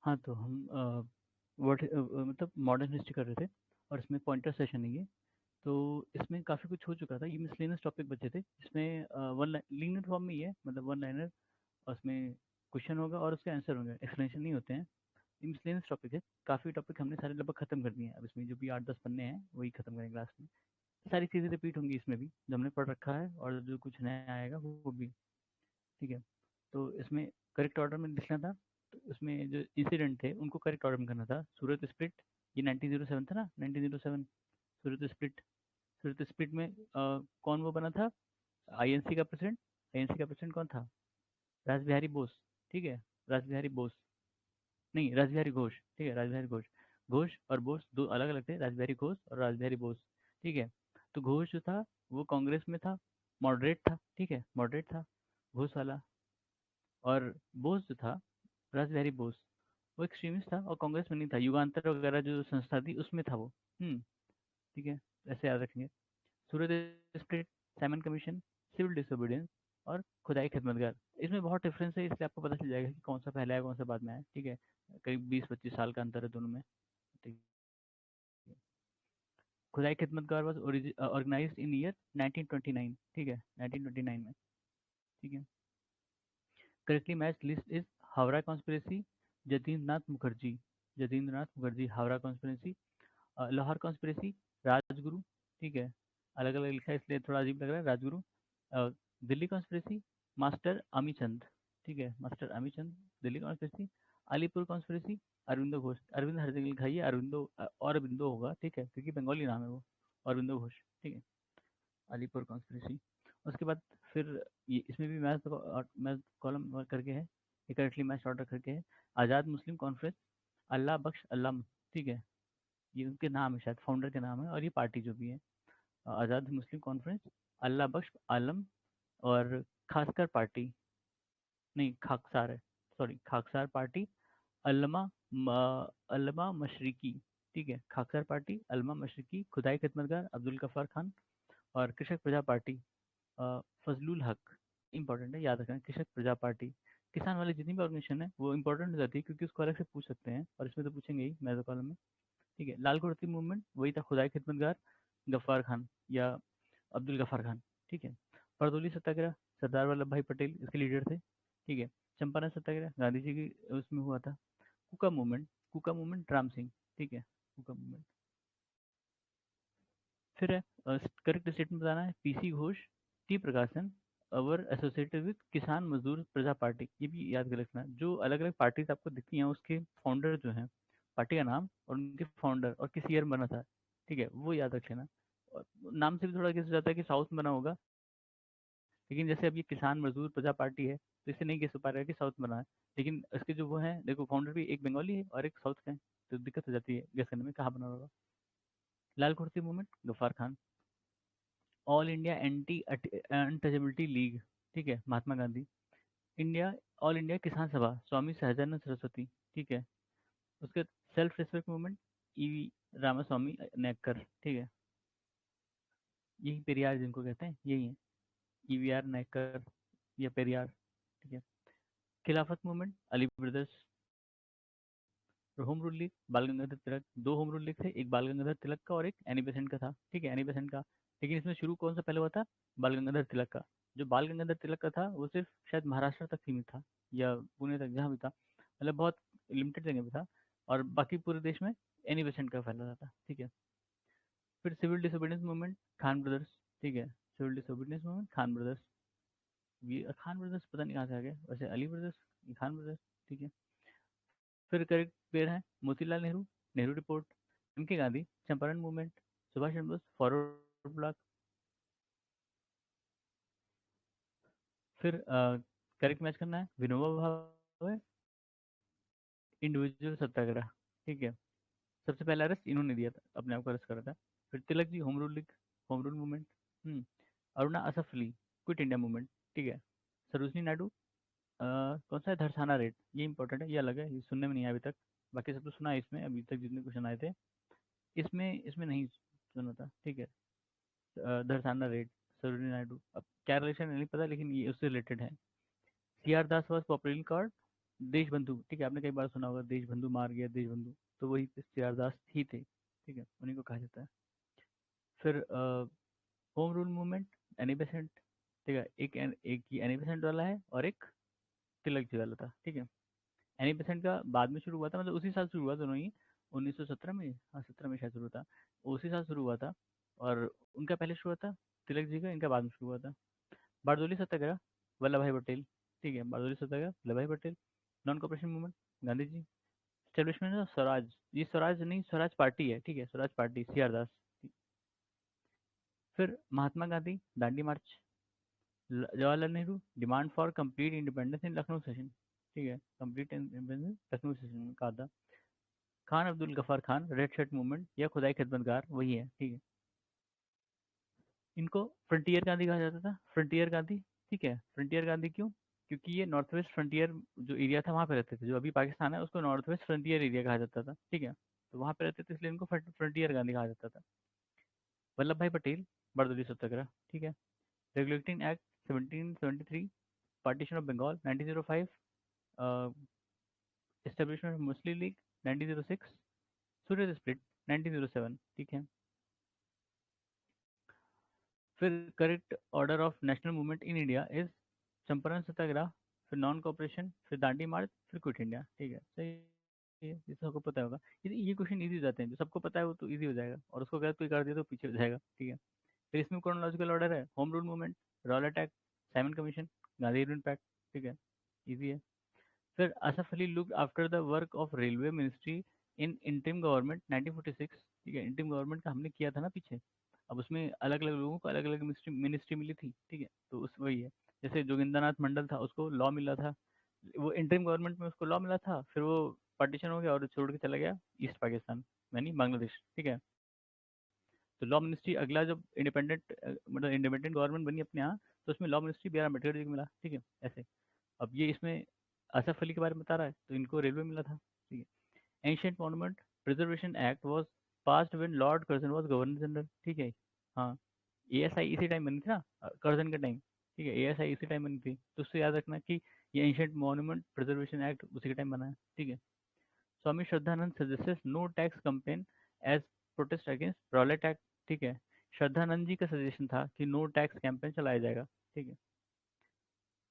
हाँ, तो हम मतलब मॉडर्न हिस्ट्री कर रहे थे और इसमें पॉइंटर सेशन है ये। तो इसमें काफ़ी कुछ हो चुका था, ये मिसलेनियस टॉपिक बचे थे। इसमें वन लीनियर फॉर्म में ही है, मतलब वन लाइनर, और उसमें क्वेश्चन होगा और उसके आंसर होंगे, एक्सप्लेनेशन नहीं होते हैं। ये मिसलेनियस टॉपिक है। काफ़ी टॉपिक हमने सारे लगभग खत्म कर दिए हैं, अब इसमें जो भी 8-10 पन्ने हैं वही खत्म करेंगे क्लास में। सारी चीज़ें रिपीट होंगी इसमें भी, जो हमने पढ़ रखा है, और जो कुछ नया आएगा वो भी। ठीक है। तो इसमें करेक्ट ऑर्डर में लिखना था। तो उसमें जो इंसिडेंट थे उनको करेक्ट ऑर्डर में करना था। सूरत स्प्लिट, ये 1907 था ना, 1907 सूरत स्प्लिट। सूरत स्प्लिट में कौन वो बना था, आईएनसी का प्रेसिडेंट। आईएनसी का प्रेसिडेंट कौन था, रास बिहारी बोस। ठीक है, रास बिहारी बोस, नहीं, रास बिहारी घोष। ठीक है, रास बिहारी घोष। घोष और बोस दो अलग अलग थे, रास बिहारी घोष और रास बिहारी बोस। ठीक है। तो घोष जो था वो कांग्रेस में था, मॉडरेट था। ठीक है, मॉडरेट था घोष वाला। और बोस जो था, रास बिहारी बोस, वो एक्सट्रीमिस्ट था और कांग्रेस में नहीं था। युगांतर वगैरह जो संस्था थी उसमें था वो। ठीक है, ऐसे याद रखेंगे। Surat split, Simon commission, civil disobedience और खुदाई खिदमतगार। इसमें बहुत डिफरेंस है, इसलिए आपको पता चल जाएगा कि कौन सा पहले आया कौन सा बाद में आया। ठीक है, करीब 20-25 साल का अंतर है दोनों में। ठीक है। Khudai Khidmatgar was organized in year 1929। ठीक है, 1929 में। ठीक है। Correctly match list is Howrah conspiracy, Jatindra Nath Mukherjee. Jatindra Nath Mukherjee, Howrah conspiracy. Lahore conspiracy, Rajguru. ठीक है, अलग अलग लिखा है इसलिए थोड़ा अजीब लग रहा है, राजगुरु। अ, दिल्ली कॉन्स्पिरेसी, मास्टर अमीचंद। ठीक है, master Amichand, Delhi conspiracy. Alipur conspiracy, Aurobindo Ghosh. Arvind हर जगह लिखा है, ये अरविंदो और अरविंदो होगा। ठीक है, क्योंकि बंगाली नाम है वो, अरविंदो घोष। ठीक है, अलीपुर कॉन्स्पिरेसी। उसके बाद फिर ये इसमें भी मैथ कॉलम करके है, ये करेक्टली मैच ऑर्डर करके है। आज़ाद मुस्लिम कॉन्फ्रेंस, अल्लाह बख्श अल्लम। ठीक है, ये उनके नाम है, शायद फाउंडर के नाम है, और ये पार्टी जो भी है, आज़ाद मुस्लिम कॉन्फ्रेंस, अल्लाह बख्श आलम, और खासकर पार्टी, नहीं खाकसार है, सॉरी, खाकसार पार्टी, अल्लमा अल्लमा मशरिकी। ठीक है, खाकसार पार्टी, अल्लमा मशरिकी, खुदाई खिदमतगार अब्दुल गफ्फार खान, और कृषक प्रजा पार्टी, फजलुल हक। इंपॉर्टेंट है, याद रखना, कृषक प्रजा पार्टी। किसान वाली जितनी भी ऑर्गेनाइजेशन है वो इंपॉर्टेंट हो जाती है, क्योंकि उसको अलग से पूछ सकते हैं, और इसमें तो पूछेंगे ही मेरे कॉलम में। ठीक है, लाल कुर्ती मूवमेंट, वही था, खुदाई खिदमतगार गफ्फार खान या अब्दुल गफ्फार खान। ठीक है। बरदौली सत्याग्रह, सरदार वल्लभ भाई पटेल इसके लीडर थे। ठीक है। चंपारण सत्याग्रह, गांधी जी की उसमें हुआ था। कुका मूवमेंट, कुका मूवमेंट राम सिंह। ठीक है, कुका मूवमेंट। फिर है करेक्ट स्टेटमेंट बताना है, पीसी घोष, टी प्रकाशन, अवर एसोसिएटेड विद किसान मजदूर प्रजा पार्टी। ये भी याद कर रखना, जो अलग अलग पार्टीज आपको दिखती हैं उसके फाउंडर जो हैं, पार्टी का नाम और उनके फाउंडर और किस ईयर में बना था। ठीक है, वो याद रख लेना। और नाम से भी थोड़ा गेस हो जाता है कि साउथ में बना होगा, लेकिन जैसे अब ये किसान मजदूर प्रजा पार्टी है तो इससे नहीं गेस हो पा रहा है कि साउथ में बना है। लेकिन इसके जो वो हैं, देखो फाउंडर भी एक बंगाली है और एक साउथ का है, तो दिक्कत हो जाती है गेस करने में कहाँ बना होगा। Lal Kurti movement, Gaffar Khan. All India anti untouchability league. ठीक है, Mahatma Gandhi. India, all India Kisan Sabha, Swami Sahajanand Saraswati. ठीक है। उसके self respect movement, E V Ramaswamy Naicker. ठीक है, यही पेरियार जिनको कहते हैं यही है, ईवीआर नेक्कर या पेरियार। ठीक है। खिलाफत मूवमेंट, अली ब्रदर्स। और होम रूल लीग, बाल गंगाधर तिलक। दो होम रूल लीग थे, एक बाल गंगाधर तिलक का और एक एनी बेसेंट का था। ठीक है, एनी बेसेंट का। लेकिन इसमें शुरू कौन सा पहले हुआ था, बाल गंगाधर तिलक का। जो बाल गंगाधर तिलक का था वो सिर्फ शायद महाराष्ट्र तक सीमित था, या पुणे तक, जहाँ भी था, मतलब बहुत लिमिटेड जगह पे था। और बाकी पूरे देश में एनी बेसेंट का फैला रहा था। ठीक है। फिर civil disobedience movement, Khan brothers. ठीक है, civil disobedience movement, Khan brothers. ये खान ब्रदर्स पता नहीं कहाँ से आ गए, वैसे अली ब्रदर्स, ये खान ब्रदर्स। ठीक है। फिर करेक्ट पेयर है, मोतीलाल नेहरू, नेहरू रिपोर्ट, एम के Gandhi, Champaran movement, Subhash Chandra Bose, forward block. फिर करेक्ट मैच करना है, विनोबा भावे, इंडिविजुअल सत्याग्रह। ठीक है, सबसे पहला अरेस्ट इन्होंने दिया था, अपने आप को अरेस्ट करा था। फिर Tilak ji, home rule league, home rule movement. Aruna Asaf Ali, quit India movement. ठीक है। सरोजनी नायडू, कौन सा है, धरसाना रेड, ये इंपॉर्टेंट है, ये अलग है, ये सुनने में नहीं आया अभी तक। बाकी सब तो सुना है इसमें, अभी तक जितने क्वेश्चन आए थे इसमें, इसमें नहीं सुना था। ठीक है। दरसाना रेड, सरोजिनी नायडू, अब क्या रिलेशन नहीं पता, लेकिन ये उससे रिलेटेड है। C R Das was popularly called Deshbandhu, ठीक है, आपने कई बार सुना होगा देशबंधु मार गया देशबंधु, तो वही सी.आर. दास ही थे, ठीक है, उन्हीं को कहा जाता है। फिर home rule movement, Annie Besant, ठीक है, एक ही एनी बेसेंट वाला है और एक तिलक जी वाला था, ठीक है। एनी बेसेंट का बाद में शुरू हुआ था, मतलब उसी साल शुरू हुआ दोनों ही, 1917 में, हाँ 17 में शायद शुरू था, उसी साल शुरू हुआ था। और उनका पहले शुरू हुआ था, तिलक जी का, इनका बाद में शुरू हुआ था। बारदोली सत्याग्रह, वल्लभ भाई पटेल, ठीक है, Bardoli Satyagraha Vallabhbhai Patel. Non cooperation movement, Gandhi ji. Establishment of Swaraj, ये स्वराज नहीं, स्वराज पार्टी है, ठीक है, Swaraj party, C R Das. फिर Mahatma Gandhi, Dandi march. Jawaharlal Nehru, demand for complete independence in Lucknow session, ठीक है, कंप्लीट इंडिपेंडेंस लखनऊ सेशन में कहा था। Khan Abdul Gaffar Khan, red shirt movement या खुदाई खिदमतगार वही है, ठीक है। इनको फ्रंटियर गांधी कहा जाता था, फ्रंटियर गांधी, ठीक है, फ्रंटियर गांधी क्यों? क्योंकि ये नॉर्थ वेस्ट फ्रंटियर जो एरिया था वहाँ पे रहते थे, जो अभी पाकिस्तान है उसको नॉर्थ वेस्ट फ्रंटियर एरिया कहा जाता था, ठीक है, तो वहाँ पे रहते थे इसलिए इनको फ्रंटियर गांधी कहा जाता था। वल्लभ भाई पटेल, बारदोली सत्याग्रह, ठीक है। Regulating act 1773, partition of Bengal 1905, establishment of Muslim league 1906, Surat split 1907, ठीक है। फिर correct order of national movement in India is Champaran Satyagraha, फिर नॉन कॉपरेशन, फिर दांडी मार्च, फिर क्विट इंडिया, ठीक है, सही है, ये सबको पता होगा। ये क्वेश्चन इजी हो जाते हैं, जो सबको पता है वो तो इजी हो जाएगा, और उसको गलत कोई कर दिया तो पीछे हो जाएगा, ठीक है। फिर इसमें क्रोनोलॉजिकल ऑर्डर है, होम रूल मूवमेंट, रॉयल अटैक, Simon commission, Gandhi Irwin pact, ठीक है, इजी है। फिर Asaf Ali looked after the work of railway ministry in interim government 1946, ठीक है, इंटरिम गवर्नमेंट का हमने किया था ना पीछे, अब उसमें अलग अलग लोगों को अलग अलग मिनिस्ट्री मिनिस्ट्री मिली थी, ठीक है, तो उस वही है। जैसे जोगिंद्रनाथ मंडल था, उसको लॉ मिला था, वो इंटरिम गवर्नमेंट में उसको लॉ मिला था, फिर वो पार्टीशन हो गया और छोड़ के चला गया ईस्ट पाकिस्तान, यानी बांग्लादेश, ठीक है। तो लॉ मिनिस्ट्री अगला जब इंडिपेंडेंट, मतलब इंडिपेंडेंट गवर्नमेंट बनी अपने यहाँ, तो उसमें law ministry B R Ambedkar ji को मिला, ठीक है, ऐसे। अब ये इसमें असफ अली के बारे में बता रहा है, तो इनको रेलवे मिला था, ठीक है। Ancient monument preservation act was passed when Lord Curzon was governor general, ठीक है, हाँ। एएसआई इसी टाइम बनी थी ना, कर्जन के टाइम, ठीक है, एएसआई इसी टाइम बनी थी, तो उससे याद रखना कि ये एंशियंट मॉन्यूमेंट प्रिजर्वेशन एक्ट उसी के टाइम बना है, ठीक है। Swami Shraddhanand suggest no tax campaign as protest against Rowlatt act, ठीक है, श्रद्धानंद जी का सजेशन था कि नो टैक्स कैंपेन चलाया जाएगा, ठीक है।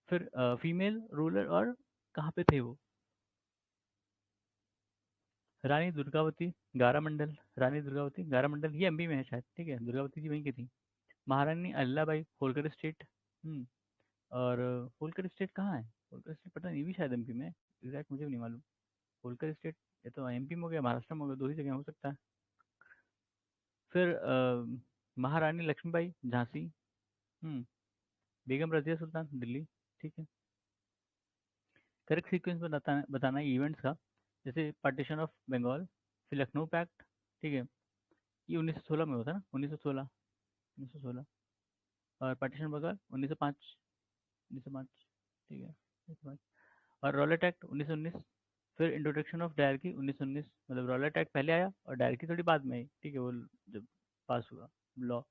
फिर फीमेल रूलर और कहाँ पे थे वो? रानी दुर्गावती गारामंडल, रानी दुर्गावती गारामंडल, ये एमपी में है शायद, ठीक है, दुर्गावती जी वहीं की थी। महारानी अल्लाबाई होलकर स्टेट, हम्म, और होलकर स्टेट कहाँ है? होलकर स्टेट पता नहीं, ये भी शायद एमपी में है, एग्जैक्ट मुझे भी नहीं मालूम। होलकर स्टेट, ये तो एमपी में हो गया, महाराष्ट्र में हो गया, दो ही जगह हो सकता है। फिर महारानी लक्ष्मीबाई झांसी, हम्म, बेगम रजिया सुल्तान दिल्ली, ठीक है। करेक्ट सीक्वेंस बताना है इवेंट्स का, जैसे पार्टीशन ऑफ बंगाल, फिर लखनऊ पैक्ट, ठीक है, ये 1916 में होता है ना, 1916, 1916। और पार्टीशन बंगाल 1905, 1905, ठीक है, 1905। और रॉलेट एक्ट 1919। फिर इंट्रोडक्शन ऑफ डायरकी 1919, मतलब रॉलेट एक्ट पहले आया और डायरकी थोड़ी बाद में आई, ठीक है, वो जब पास हुआ law.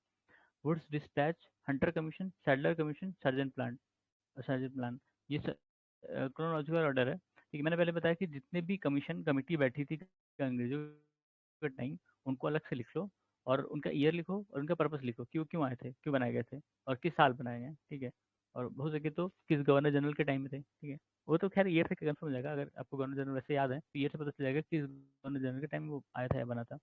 Wood's dispatch, Hunter commission, Sadler commission, Sargent plan, Sargent plan, ये क्रोनोलॉजिकल ऑर्डर है, ठीक है। मैंने पहले बताया कि जितने भी कमीशन कमेटी बैठी थी अंग्रेजों के टाइम, उनको अलग से लिख लो, और उनका ईयर लिखो और उनका पर्पस लिखो, क्यों क्यों आए थे, क्यों बनाए गए थे, और किस साल बनाए गए, ठीक है। और हो सके तो किस गवर्नर जनरल के टाइम में थे, ठीक है। वो तो खैर ईयर से कंफर्म हो जाएगा, अगर आपको गवर्नर जनरल वैसे याद है तो ईयर से पता चल जाएगा कि किस गवर्नर जनरल के टाइम में वो आया था या बना था,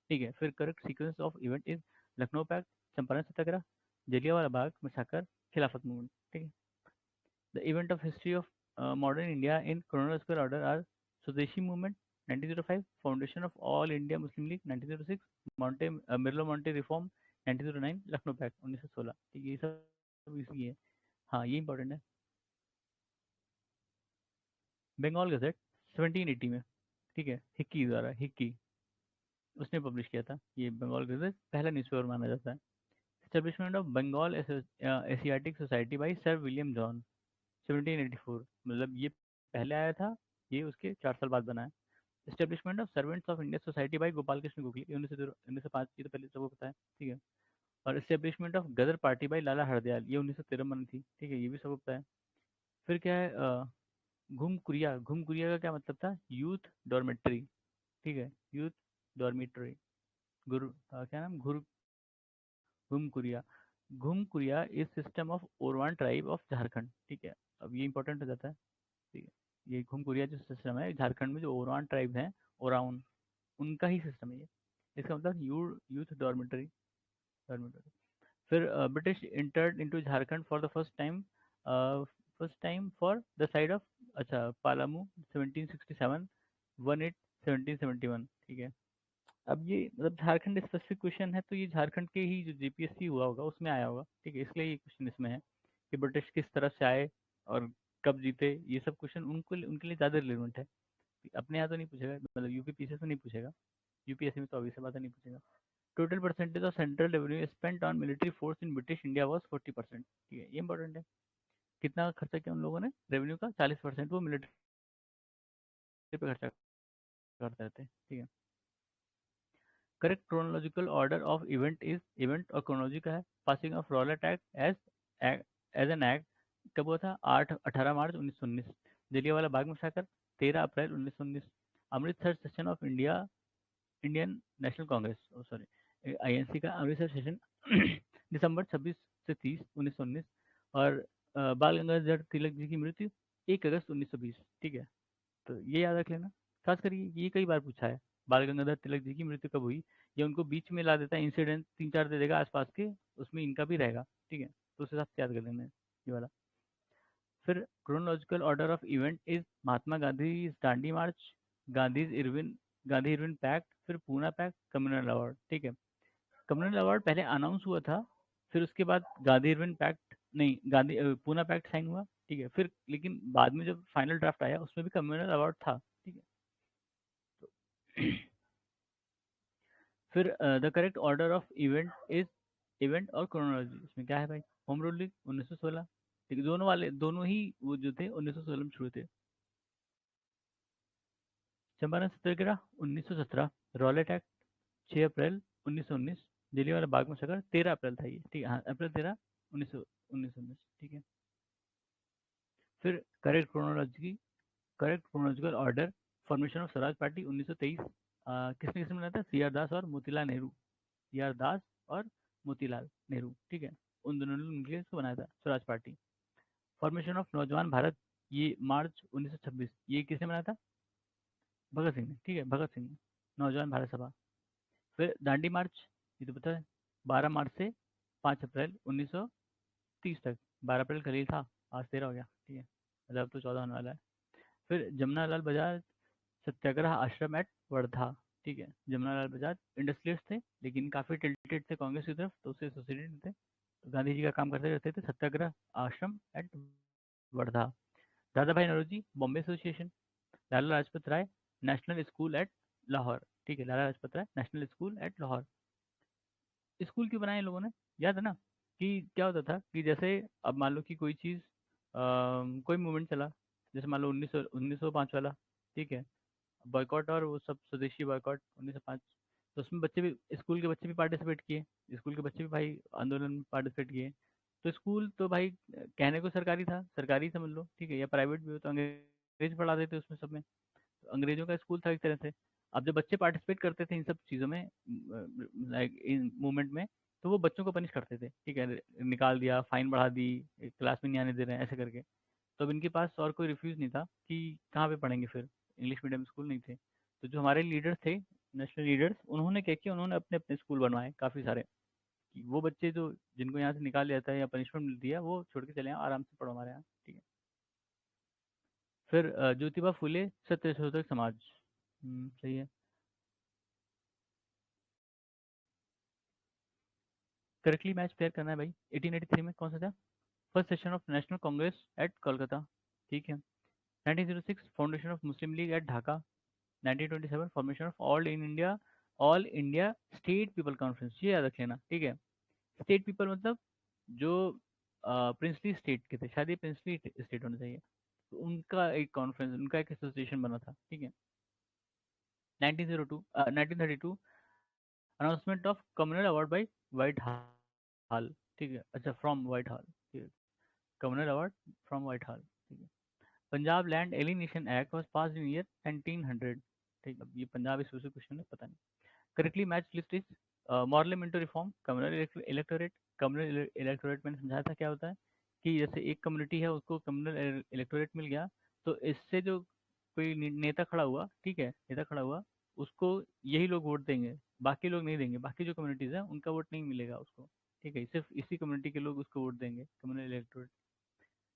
ठीक है। फिर correct sequence of event is Lucknow pact, Champaran satyagraha, Jallianwala Bagh massacre, Khilafat movement, ठीक है। The event of history of modern India in chronological order are Swadeshi movement 1905, foundation of All India Muslim League 1906, Monte Mirlo Monte reform 1909, Lucknow pact 1916, ठीक है, ये सब इसी है। हाँ ये इंपॉर्टेंट है। बंगाल गजट 1780 में, ठीक है, हिक्की द्वारा, हिक्की, उसने पब्लिश किया था, ये बंगाल गजट पहला न्यूज़पेपर माना जाता है। Establishment of Bengal asiatic society by sir William John 1784, मतलब ये पहले आया था, ये उसके 4 साल बाद बना है। Establishment of servants of India society by Gopal Krishna Gokhale, ये 1905, ये तो पहले सबको पता है, ठीक है। और establishment of Ghadar party by Lala Hardayal, ये 1913 में बनी थी, ठीक है, ये भी सबको पता है। फिर क्या है, घुमकुरिया का क्या मतलब था? Youth dormitory. ठीक है, यूथ डॉर्मेट्री। क्या नाम, Ghumkuria. Ghumkuria is system of Oraon tribe of Jharkhand. ठीक है, अब ये इंपॉर्टेंट हो जाता है। ठीक है, ये घुमकुरिया जो सिस्टम है झारखंड में, जो ओरवान ट्राइब हैं, ओराउन, उनका ही सिस्टम है ये। इसका मतलब यूथ डॉर्मेट्री। डॉर्मेट्री। फिर British entered into Jharkhand for the first time for the side of, अच्छा, पालामू 1767, 1/8 1771। ठीक है, अब ये मतलब झारखंड स्पेसिफिक क्वेश्चन है, तो ये झारखंड के ही जो जीपीएससी हुआ होगा उसमें आया होगा। ठीक है, इसलिए ये क्वेश्चन इसमें है कि ब्रिटिश किस तरफ से आए और कब जीते। ये सब क्वेश्चन उनके लिए ज़्यादा रिलेवेंट है। अपने यहाँ तो नहीं पूछेगा, मतलब यूपीपीसी से नहीं पूछेगा। यूपीएससी में तो ऑब्वियस बात है नहीं पूछेगा। Total percentage of central revenue spent on military force in British India was 40%। ठीक है, ये इंपॉर्टेंट है। कितना खर्चा किया उन लोगों ने रेवेन्यू का? 40% वो मिलिट्री पे खर्चा करते थे। ठीक है। Correct chronological order of event is, event और क्रोनोलॉजी का है, passing of Rowlatt act as an act कब हुआ था? 18 March 1919। Jallianwala Bagh massacre 13 April 1919। Amritsar session of Indian national Congress, sorry, INC का अमृतसर सेशन दिसंबर 26 से 30 1919। और बाल गंगाधर तिलक जी की मृत्यु 1 अगस्त 1920। ठीक है, तो ये याद रख लेना। खास कर ये कई बार पूछा है, बाल गंगाधर तिलक जी की मृत्यु कब हुई। या उनको बीच में ला देता है, इंसिडेंट 3-4 दे देगा आसपास के, उसमें इनका भी रहेगा। ठीक है, तो उस हिसाब से याद कर लेना ये वाला। फिर chronological order of event is Mahatma Gandhi Dandi march, Gandhi Irwin pact, फिर पूना पैक्ट, कम्युनल अवार्ड। ठीक है, कम्युनल अवार्ड पहले अनाउंस हुआ था, फिर उसके बाद गांधी इरविन पैक्ट, नहीं, पूना पैक्ट साइन हुआ। ठीक है, फिर लेकिन बाद में जब फाइनल ड्राफ्ट आया उसमें भी कम्युनल अवार्ड था। ठीक है, तो फिर the correct order of event is, event और क्रोनोलॉजी इसमें क्या है भाई? Home rule league 1916। ठीक है, दोनों ही वो जो थे 1916 में शुरू थे। चंपारण सत्याग्रह 1917। रॉलेट एक्ट 6 अप्रैल 1919। जलियांवाला बाग मसाकर 13 अप्रैल था ये। ठीक है, हाँ, अप्रैल 13 1919। ठीक है, फिर correct chronological order, formation of Swaraj party 1923। किसने किसने बनाया था? सी आर दास और मोतीलाल नेहरू। सी आर दास और मोतीलाल नेहरू। ठीक है, उन दोनों ने मिलकर इसको बनाया था स्वराज पार्टी। फॉर्मेशन ऑफ नौजवान भारत, ये मार्च 1926, ये किसने बनाया था? भगत सिंह ने। ठीक है, भगत सिंह ने, नौजवान भारत सभा। फिर दांडी मार्च, ये तो पता है, 12 मार्च से 5 अप्रैल 1930 तक। 12 अप्रैल कल ही था, आज 13 हो गया। ठीक है, मतलब अब तो 14 होने वाला है। फिर जमुना लाल बजाज सत्याग्रह आश्रम एट वर्धा। ठीक है, जमुना लाल बजाज इंडस्ट्रियलिस्ट थे, लेकिन काफ़ी टिल्टेड थे कांग्रेस की तरफ, तो उससे एसोसिएटेड नहीं थे, तो गांधी जी का काम करते रहते थे। सत्याग्रह आश्रम eight Wardha. Dadabhai Naoroji Bombay association. Lala Lajpat Rai national school at Lahore. ठीक है, Lala Lajpat Rai national school at Lahore. School क्यों बनाए इन लोगों ने? याद है ना कि क्या होता था कि जैसे अब मान लो कि कोई चीज़, कोई मूवमेंट चला, जैसे मान लो 1905 वाला। ठीक है, बॉयकॉट और वो सब, स्वदेशी बॉयकॉट 1905। तो उसमें बच्चे भी, स्कूल के बच्चे भी पार्टिसिपेट किए, स्कूल के बच्चे भी भाई आंदोलन में पार्टिसिपेट किए। तो स्कूल तो भाई कहने को सरकारी था, सरकारी समझ लो। ठीक है, या प्राइवेट भी हो, तो अंग्रेज पढ़ाते थे उसमें सब में, तो अंग्रेजों का स्कूल था एक तरह से। अब जब बच्चे पार्टिसिपेट करते थे इन सब चीज़ों में, लाइक इन मूवमेंट में, तो वो बच्चों को पनिश करते थे। ठीक है, निकाल दिया, फाइन बढ़ा दी, क्लास में नहीं आने दे रहे हैं, ऐसे करके। तो अब इनके पास और कोई रिफ्यूज़ नहीं था कि कहाँ पे पढ़ेंगे फिर, इंग्लिश मीडियम स्कूल नहीं थे। तो जो हमारे लीडर्स थे, नेशनल लीडर्स, उन्होंने क्या किया, उन्होंने अपने अपने स्कूल बनवाए काफ़ी सारे, कि वो बच्चे जो, जिनको यहाँ से निकाल दिया जाता है या पनिशमेंट मिलती है, वो छोड़ के चले यहाँ, आराम से पढ़ो हमारे यहाँ। ठीक है, फिर ज्योतिबा फुले सत्य शोधक समाज। सही है। करेक्टली मैच पेयर करना है भाई। 1883 में कौन सा था? First session of national Congress at Kolkata. ठीक है। 1906 foundation of Muslim league at Dhaka. 1927 formation of all India state people conference, ये याद रख लेना। ठीक है, स्टेट पीपल मतलब जो प्रिंसली स्टेट के थे, शायद ये प्रिंसली स्टेट होना चाहिए, तो उनका एक कॉन्फ्रेंस, उनका एक एसोसिएशन बना था। ठीक है। 1932 announcement of communal award bye white hall. ठीक है, अच्छा, फ्रॉम व्हाइट हॉल। ठीक है, communal award from white hall. ठीक है। Punjab land alienation act was passed in year 1900। ठीक, अब ये पंजाब इस क्वेश्चन है, पता नहीं। Correctly match list is model Minto reform communal electorate. Communal electorate मैंने समझाया था क्या होता है, कि जैसे एक कम्युनिटी है उसको कम्युनल इलेक्टोरेट मिल गया, तो इससे जो कोई नेता खड़ा हुआ, ठीक है, नेता खड़ा हुआ, उसको यही लोग वोट देंगे, बाकी लोग नहीं देंगे, बाकी जो कम्युनिटीज है उनका वोट नहीं मिलेगा उसको। ठीक है, सिर्फ इसी कम्युनिटी के लोग उसको वोट देंगे, communal electorate.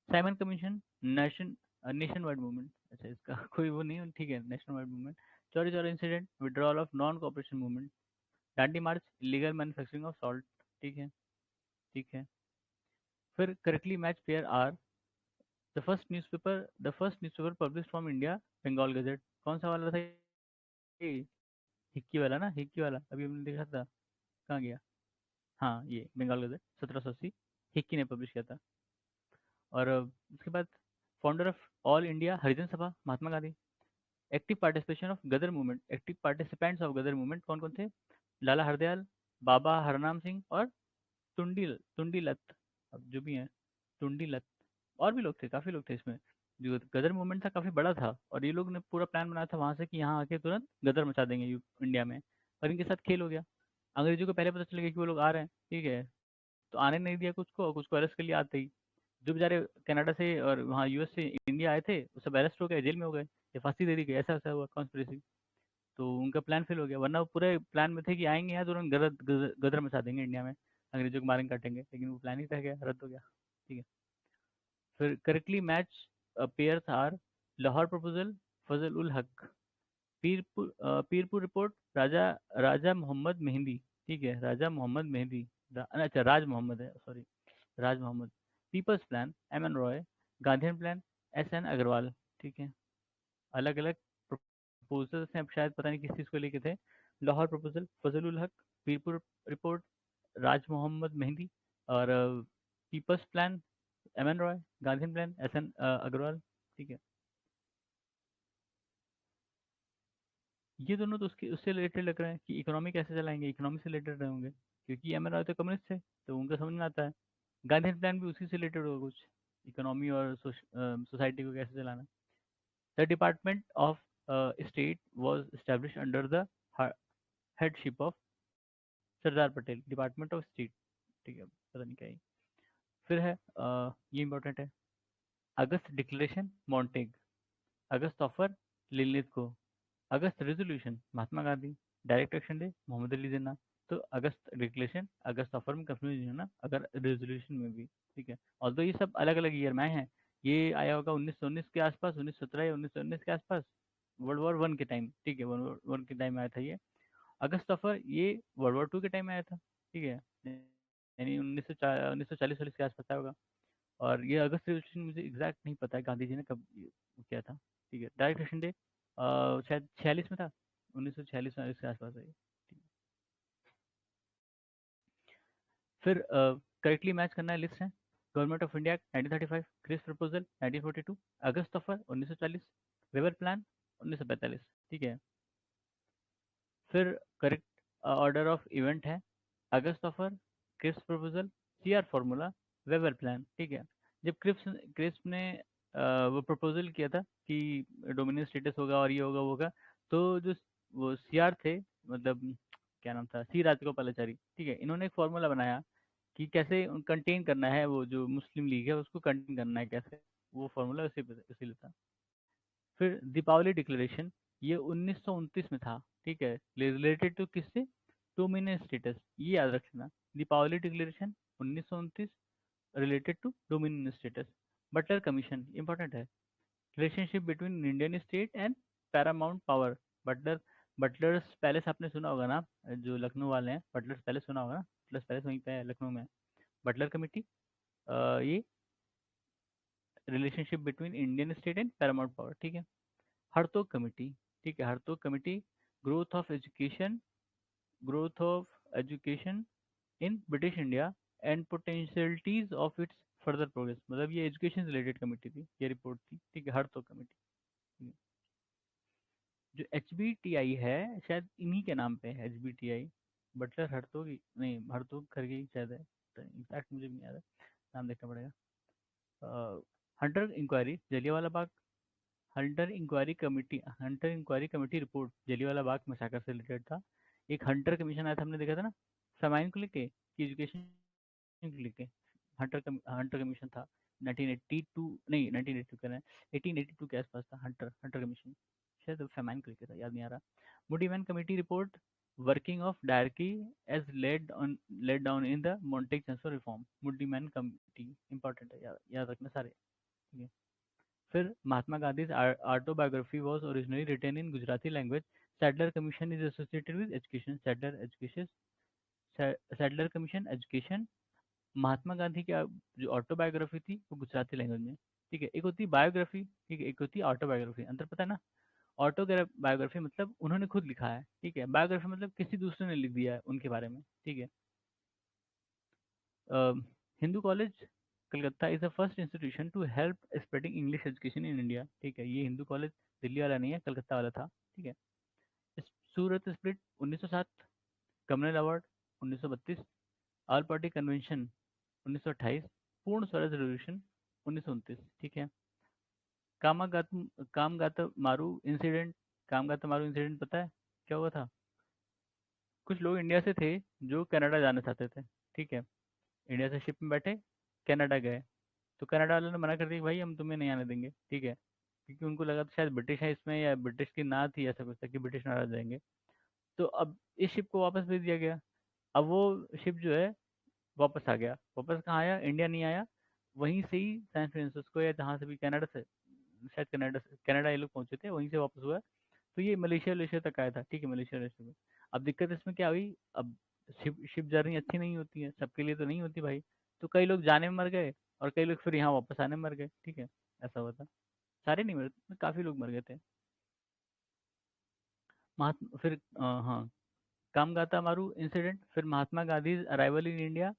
Simon commission, nation nation wide movement. अच्छा, इसका कोई वो नहीं है, ठीक है, national wide movement. Chauri Chaura incident, withdrawal of non cooperation movement. Dandi march, legal manufacturing of salt. ठीक है, ठीक है। फिर correctly match pair are the first newspaper publish from India, Bengal gazette. कौन सा वाला था ये? हिक्की वाला ना, हिक्की वाला, अभी हमने देखा था, कहाँ गया? हाँ, ये बंगाल गजट 1780 हिक्की ने पब्लिश किया था। और उसके बाद founder of all India Harijan Sabha, Mahatma Gandhi. Active participation of Ghadar movement, active participants of Ghadar movement कौन कौन थे? लाला हरदयाल, बाबा हरनाम सिंह, और टुंडी टुंडी लत, अब जो भी हैं, टुंडी लत। और भी लोग थे, काफी लोग थे इसमें। जो गदर मूवमेंट था काफी बड़ा था, और ये लोग ने पूरा प्लान बनाया था वहां से कि यहाँ आके तुरंत गदर मचा देंगे इंडिया में। पर इनके साथ खेल हो गया। अंग्रेजों को पहले पता चल गया कि वो लोग आ रहे हैं, ठीक है, तो आने नहीं दिया कुछ को, और कुछ को अरेस्ट कर लिया आते ही। जो बेचारे कनाडा से और वहाँ यूएस से इंडिया आए थे, वो सब अरेस्ट हो गए, जेल में हो गए, या फांसी दे दी गई, ऐसा ऐसा हुआ कॉन्स्पिरेसी। तो उनका प्लान फेल हो गया, वरना वो पूरे प्लान में थे कि आएंगे यहाँ तुरंत गदर गदर गदर मचा देंगे इंडिया में, अंग्रेजों को मारेंगे काटेंगे, लेकिन वो प्लान ही रह गया, रद्द हो गया। ठीक है। फिर correctly match pairs are Lahore proposal, Fazal ul Haq. Pirpur report, Raja Raja Mohammad Mehdi. ठीक है, राजा मोहम्मद मेहंदी, अच्छा राज मोहम्मद है, sorry, Raj Mohammad. People's plan, M N Roy. Gandhian plan, S N Agarwal. ठीक है, अलग अलग प्रपोजल्स हैं, अब शायद पता नहीं किस चीज़ को लेके थे। लाहौर प्रपोजल, फजल उल हक। पीरपुर रिपोर्ट, राज मोहम्मद मेहंदी। और peoples plan, M N Roy. Gandhian plan, S N Agarwal. ठीक है, ये दोनों तो उसके उससे रिलेटेड लग रहे हैं कि इकोनॉमी कैसे चलाएंगे, इकोनॉमी से रिलेटेड रहे होंगे, क्योंकि एम एन रॉय तो कम्युनिस्ट थे, तो उनका समझ में आता है। गांधी प्लान भी उसी से रिलेटेड होगा कुछ, इकोनॉमी और सोसाइटी को कैसे चलाना। The department of state was established under the headship of Sardar Patel, department of state. ठीक है, पता नहीं क्या है। फिर है ये इंपॉर्टेंट है, August declaration Montagu. August offer लिलित को। August resolution Mahatma Gandhi. Direct action day Mohammad Ali Jinnah. तो अगस्त डिक्लेरेशन, अगस्त ऑफर में कंफ्यूजन नहीं होना, अगर रेजोल्यूशन में भी। ठीक है, और तो ये सब अलग अलग ईयर में आए हैं। ये आया होगा 1919 के आसपास, 1917 या 1919 के आसपास, वर्ल्ड वॉर 1 के टाइम। ठीक है, वर्ल्ड वॉर 1 के टाइम आया था ये। अगस्त ऑफर ये वर्ल्ड वॉर 2 के टाइम में आया था। ठीक है, यानी 1940 के आसपास आया होगा। और ये अगस्त रेजोल्यूशन मुझे एग्जैक्ट नहीं पता है गांधी जी ने कब ये किया था। ठीक है, डायरेक्ट एक्शन डे शायद 46 में था, 1946 में इसके आसपास है ये। ठीक है। फिर करेक्टली मैच करना है, लिस्ट है। Government of India 1935, Cripps proposal 1942, August offer 1940, Wavell plan 1945। ठीक है। फिर करेक्ट ऑर्डर ऑफ इवेंट है, August offer, Cripps proposal, C R formula, Wavell plan. ठीक है, जब क्रिप्स क्रिप्स ने वो प्रपोजल किया था कि डोमिनियन स्टेटस होगा और ये होगा वो होगा, तो जो वो सीआर थे, मतलब क्या नाम था, सी राजगोपालाचारी, ठीक है, इन्होंने एक फार्मूला बनाया कि कैसे कंटेन करना है, वो जो मुस्लिम लीग है उसको कंटेन करना है कैसे, वो फार्मूला इसीलिए था। फिर दीपावली डिक्लेरेशन, ये 1929 में था। ठीक है, रिलेटेड टू किससे? डोमिनियन स्टेटस, ये याद रखना। Deepavali declaration 1929, related to dominion status. Butler commission important है, relationship between Indian state and paramount power. Butler Butler's palace आपने सुना होगा ना, जो लखनऊ वाले हैं, बटलर्स पैलेस सुना होगा ना, बटलर्स पैलेस वहीं पे है, लखनऊ में है। बटलर कमेटी, ये relationship between Indian state and paramount power. ठीक है। हरतोग कमेटी, ठीक है, Hartog committee, growth of education, growth of education in British India and potentialities of its further progress. मतलब ये एजुकेशन रिलेटेड कमेटी थी, ये report थी। ठीक है, हरतोग कमेटी। जो एच बी टी आई है, शायद इन्हीं के नाम पे है H B T I, Butler Hartog नहीं, हरतोग करके ही शायद है, एग्जैक्ट मुझे भी नहीं याद है, नाम देखना पड़ेगा। Hunter inquiry, Jallianwala Bagh, Hunter inquiry committee report Jallianwala Bagh massacre से रिलेटेड था। एक हंटर कमीशन आया था, हमने देखा था ना, फेमाइन को लेके कि एजुकेशन को लेके। हंटर कमीशन था 1982, नहीं 1982 कह रहे हैं, 1882 के आसपास था हंटर हंटर कमीशन। शायद फेमाइन को लेके था, याद नहीं आ रहा। Muddiman committee report working of dyarchy as laid down in the Montagu Chelmsford reform. Muddiman committee important है, याद रखना सारे। ठीक है। फिर Mahatma Gandhi autobiography was originally written in Gujarati language. Sadler commission is associated with education. Sadler commission education. Mahatma Gandhi की जो autobiography थी वो गुजराती लैंग्वेज में। ठीक है। एक होती है बायोग्राफी, ठीक है, एक होती है ऑटोबायोग्राफी। अंतर पता है ना? ऑटोबायोग्राफी मतलब उन्होंने खुद लिखा है, ठीक है। बायोग्राफी मतलब किसी दूसरे ने लिख दिया है उनके बारे में, ठीक है। Hindu college Calcutta is the first institution to help spreading English education in India. ठीक है, ये हिंदू कॉलेज दिल्ली वाला नहीं है, कलकत्ता वाला था। ठीक है। Surat split 1907। Communal award 1932। All party convention 1928। Purna Swaraj revolution 1929। ठीक है। कामागात कामगाता मारू इंसिडेंट। कामगाता मारू इंसिडेंट पता है क्या हुआ था? कुछ लोग इंडिया से थे जो कनाडा जाना चाहते थे। ठीक है। इंडिया से शिप में बैठे, कनाडा गए। तो कनाडा वालों ने मना कर दिया कि भाई हम तुम्हें नहीं आने देंगे। ठीक है, क्योंकि उनको लगा था शायद ब्रिटिश है इसमें, या ब्रिटिश की ना थी, ऐसा कुछ था कि ब्रिटिश नाराज जाएंगे। तो अब इस शिप को वापस भेज दिया गया। अब वो शिप जो है वापस आ गया। वापस कहाँ आया? इंडिया नहीं आया, वहीं से ही सैन फ्रांसिस्को या जहाँ से भी, कनाडा से, शायद कनाडा ये लोग पहुंचे थे, वहीं से वापस हुआ। तो ये मलेशिया मलेशिया तक आया था। ठीक है, मलेशिया मलेशिया में। अब दिक्कत इसमें क्या हुई? अब शिप जर्नी अच्छी नहीं होती है, सबके लिए तो नहीं होती भाई। तो कई लोग जाने में मर गए, और कई लोग फिर यहाँ वापस आने में मर गए। ठीक है, ऐसा हुआ था। सारे नहीं मरे, काफी लोग मर गए थे। महात्मा फिर हाँ, कामगाता मारू इंसिडेंट, फिर महात्मा गांधी अराइवल इन इंडिया।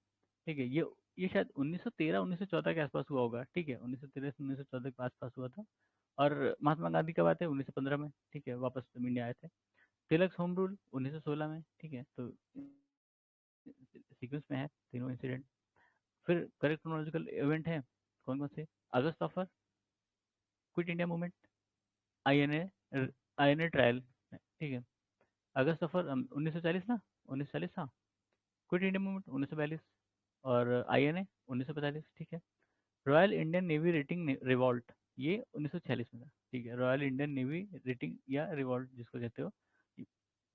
ठीक है, ये शायद 1913 1914 के आसपास हुआ होगा। ठीक है, 1913 से 1914 के आसपास हुआ था। और महात्मा गांधी कब आए थे? 1915 में। ठीक है, वापस इंडिया आए थे। तिलक होम रूल 1916 में। ठीक है, तो सीक्वेंस में है तीनों इंसिडेंट। फिर करेक्ट क्रोनोलॉजिकल इवेंट है कौन कौन से? August offer, quit India movement, INA INA trial. ठीक है, अगस्त ऑफर 1940 ना, 1940 था। Quit India movement 1942। और आईएनए 1945। ठीक है। Royal Indian navy rating revolt, ये 1946 में था। ठीक है, रॉयल इंडियन नेवी रेटिंग या रिवॉल्ट जिसको कहते हो,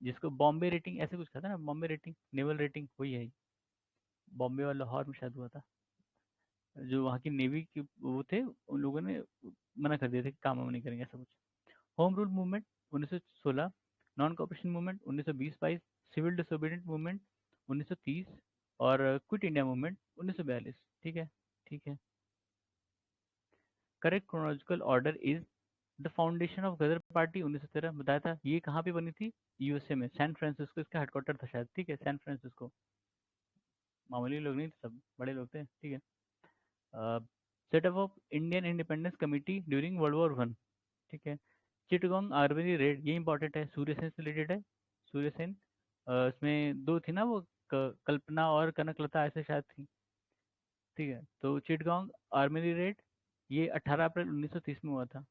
जिसको बॉम्बे रेटिंग ऐसे कुछ कहता है ना, बॉम्बे रेटिंग, नेवल रेटिंग, वही है। बॉम्बे और लाहौर में शायद हुआ था। जो वहाँ की नेवी के वो थे, उन लोगों ने मना कर दिया था कि काम हम नहीं करेंगे, ऐसा कुछ। Home rule movement 1916। Non cooperation movement 1920-22। Civil disobedient movement 1930। और क्विट इंडिया मूवमेंट 1942। ठीक है। ठीक है। Correct chronological order is the foundation of Ghadar party 1913, बताया था। ये कहाँ पे बनी थी? यूएसए में, सैन फ्रांसिस्को इसका हेडक्वार्टर था शायद। ठीक है, सैन फ्रांसिस्को। मामूली लोग नहीं थे, सब बड़े लोग थे। ठीक है। Setup of Indian independence committee during world war 1। ठीक है। चिटगोंग आर्मी रेड, ये इंपॉर्टेंट है, सूर्य सेन से रिलेटेड है। सूर्य सेन, इसमें दो थी ना वो, कल्पना और कनकलता ऐसे शायद थी। ठीक है, तो चिटगोंग आर्मी रेड, ये 18 अप्रैल 1930 में हुआ था।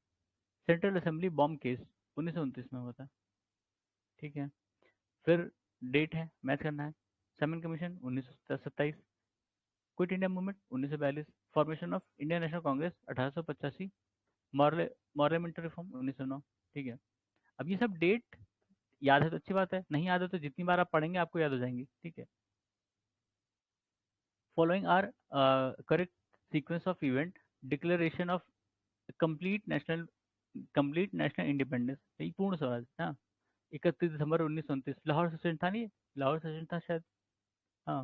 सेंट्रल असेंबली बॉम्ब केस 1929 में हुआ था। ठीक है। फिर डेट है, मैच करना है। Simon commission 1927। Quit India movement 1942। Formation of Indian national Congress 1885। Morley मॉर्लेमेंटल रिफॉर्म 1909। ठीक है। अब ये सब डेट याद है तो अच्छी बात है, नहीं याद है तो जितनी बार आप पढ़ेंगे आपको याद हो जाएंगी। ठीक है। Following are correct sequence of event. Declaration of complete national independence, यही पूर्ण स्वराज। हाँ, 31 दिसंबर 1929। लाहौर सेशन था नहीं? लाहौर सेशन था शायद। हाँ,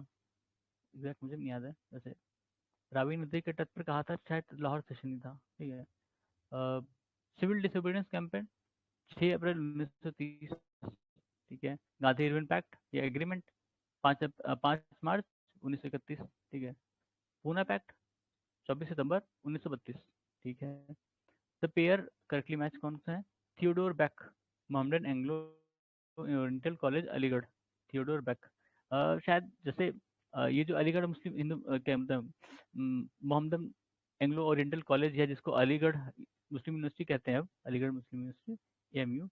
एग्जैक्ट मुझे नहीं याद है वैसे। रावी नदी के तट पर कहा था, शायद लाहौर सेशन ही था। ठीक है। सिविल डिसोबीडियंस कैंपेन 6 अप्रैल 1930। ठीक है। गांधी इरविन पैक्ट या एग्रीमेंट 5 मार्च 1931। ठीक है। पूना पैक्ट 24 सितंबर 1932। ठीक है। द पेयर करेक्टली मैच कौन सा है? Theodore back, Mohammedan Anglo oriental college Aligarh. Theodore back, शायद जैसे ये जो अलीगढ़ मुस्लिम हिंदू क्या मतलब मोहम्मदन एंग्लो ओरिएंटल कॉलेज है, जिसको अलीगढ़ मुस्लिम यूनिवर्सिटी कहते हैं अब, अलीगढ़ मुस्लिम यूनिवर्सिटी, एएमयू।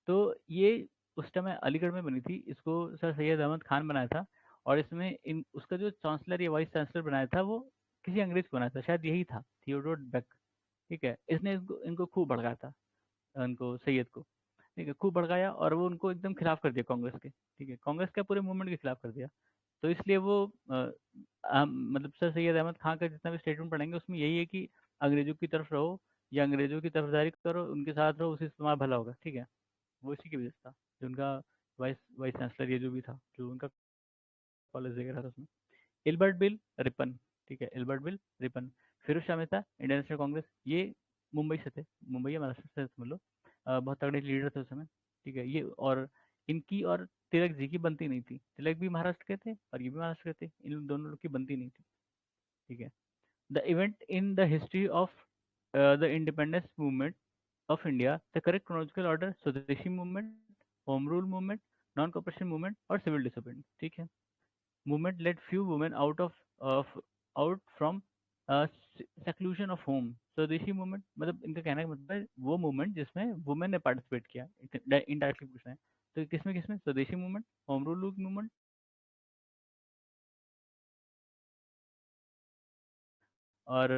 तो ये उस टाइम अलीगढ़ में बनी थी, इसको सर सैयद अहमद खान बनाया था। और इसमें इन उसका जो चांसलर या वाइस चांसलर बनाया था वो किसी अंग्रेज को बनाया था, शायद यही था, थियोडोर बेक। ठीक है, इसने इनको इनको खूब भड़काया था, उनको सैयद को। ठीक है, खूब भड़काया और वो उनको एकदम खिलाफ कर दिया कांग्रेस के। ठीक है, कांग्रेस का पूरे मूवमेंट के खिलाफ कर दिया। तो इसलिए वो मतलब सर सैयद अहमद खान का जितना भी स्टेटमेंट पढ़ेंगे उसमें यही है कि अंग्रेजों की तरफ रहो या अंग्रेजों की तरफदारी करो, उनके साथ रहो, उसी से तुम्हारा भला होगा। ठीक है, वो इसी की वजह से था, जो उनका वाइस वाइस चांसलर ये जो भी था, जो उनका कॉलेज वगैरह था उसमें। Albert bill Ripon. ठीक है, Albert bill Ripon. Firoz Shah Mehta, Indian national Congress, ये मुंबई से थे, मुंबई या महाराष्ट्र से समझ लो। बहुत तगड़े लीडर थे उस समय। ठीक है, ये और इनकी और तिलक जी की बनती नहीं थी। तिलक भी महाराष्ट्र के थे और ये भी महाराष्ट्र के थे, इन दोनों लोग की बनती नहीं थी। ठीक है, the event in the history of the independence movement of India, the correct chronological order: Swadeshi movement, home rule movement, non cooperation movement और सिविल डिसोबीडियंस। ठीक है, movement let few women out from seclusion of home. Swadeshi movement मतलब इनका कहना का मतलब है वो मूवमेंट जिसमें वुमेन ने पार्टिसिपेट किया, इनडायरेक्टली पूछ रहे हैं। तो किसमें किसमें? स्वदेशी मूवमेंट, होम रूल मूवमेंट, और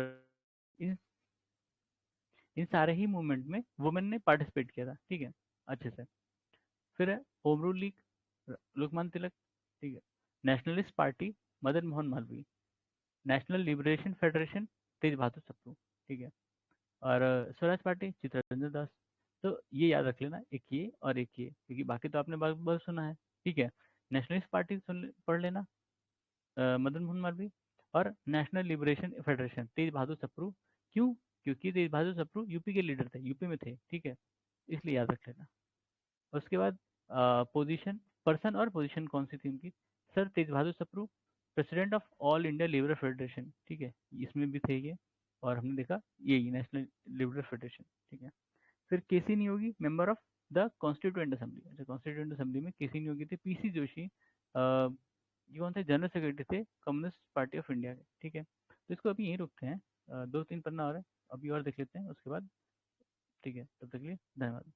इन इन सारे ही मूवमेंट में वुमेन ने पार्टिसिपेट किया था। ठीक है, अच्छे से। फिर है home rule league, Lokmanya Tilak. ठीक है, nationalist party, Madan Mohan Malaviya. National liberation federation, Tej Bahadur Sapru. ठीक है, और स्वराज पार्टी, चित्तरंजन दास। तो ये याद रख लेना, एक ये और एक ये, क्योंकि बाकी तो आपने बहुत बहुत सुना है। ठीक है, नेशनलिस्ट पार्टी पढ़ लेना, मदन मोहन मालवीय। और national liberation federation, Tej Bahadur Sapru. क्यों? क्योंकि तेज बहादुर सप्रू यूपी के लीडर थे, यूपी में थे। ठीक है, इसलिए याद रख लेना। उसके बाद पोजीशन, पर्सन और पोजीशन कौन सी थी उनकी? Sir Tej Bahadur Sapru president of all India labour federation. ठीक है, इसमें भी थे ये। और हमने देखा यही नेशनल लेबर फेडरेशन। ठीक है, फिर K C Neogy, member of the constituent assembly. अच्छा, कॉन्स्टिट्यूएंट असेंबली में केसी नियोगी थे। पीसी जोशी, ये कौन थे? जनरल सेक्रेटरी थे कम्युनिस्ट पार्टी ऑफ इंडिया के। ठीक है, तो इसको अभी यहीं रुकते हैं, दो तीन पन्ना और है, अभी और देख लेते हैं उसके बाद। ठीक है, तब तक के लिए धन्यवाद।